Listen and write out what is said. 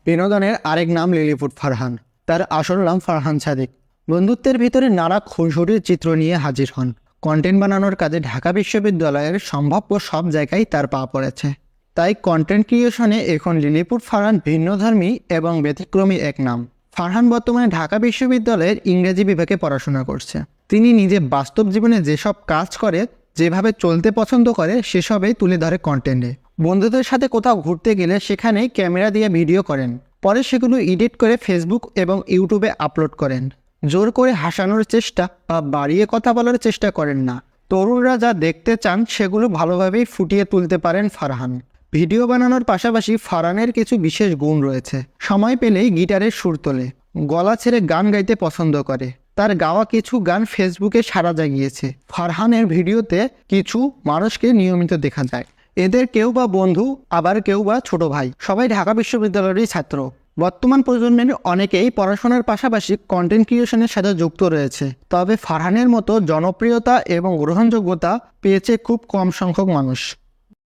বিনোদনের আরেক নাম লিলিপুট ফারহান। তার আসল নাম ফারহান সাদিক। বন্ধুত্বের ভিতরে নানা খুনসুটির চিত্র নিয়ে হাজির হন। কন্টেন্ট বানানোর কাজে ঢাকা বিশ্ববিদ্যালয়ের সম্ভাব্য সব জায়গায় তার পা পড়েছে। তাই কন্টেন্ট ক্রিয়েশনে এখন লিলিপুট ফারহান ভিন্নধর্মী এবং ব্যতিক্রমী এক নাম। ফারহান বর্তমানে ঢাকা বিশ্ববিদ্যালয়ের ইংরেজি বিভাগে পড়াশোনা করছে। তিনি নিজে বাস্তব জীবনে যেসব কাজ করে, যেভাবে চলতে পছন্দ করে, সেসবেই তুলে ধরে কন্টেন্টে। বন্ধুদের সাথে কোথাও ঘুরতে গেলে সেখানেই ক্যামেরা দিয়ে ভিডিও করেন, পরে সেগুলো এডিট করে ফেসবুক এবং ইউটিউবে আপলোড করেন। জোর করে হাসানোর চেষ্টা বা বাড়িয়ে কথা বলার চেষ্টা করেন না। তরুণরা যা দেখতে চান সেগুলো ভালোভাবেই ফুটিয়ে তুলতে পারেন ফারহান। ভিডিও বানানোর পাশাপাশি ফারহানের কিছু বিশেষ গুণ রয়েছে। সময় পেলেই গিটারের সুর তোলে, গলা ছেড়ে গান গাইতে পছন্দ করে। তার গাওয়া কিছু গান ফেসবুকে সাড়া জাগিয়েছে। ফারহানের ভিডিওতে কিছু মানুষকে নিয়মিত দেখা যায়। এদের কেউ বা বন্ধু, আবার কেউ বা ছোট ভাই। সবাই ঢাকা বিশ্ববিদ্যালয়েরই ছাত্র। বর্তমান প্রজন্মের অনেকেই পড়াশোনার পাশাপাশি কন্টেন্ট ক্রিয়েশনের সাথে যুক্ত রয়েছে। তবে ফারহানের মতো জনপ্রিয়তা এবং গ্রহণযোগ্যতা পেয়েছে খুব কম সংখ্যক মানুষ।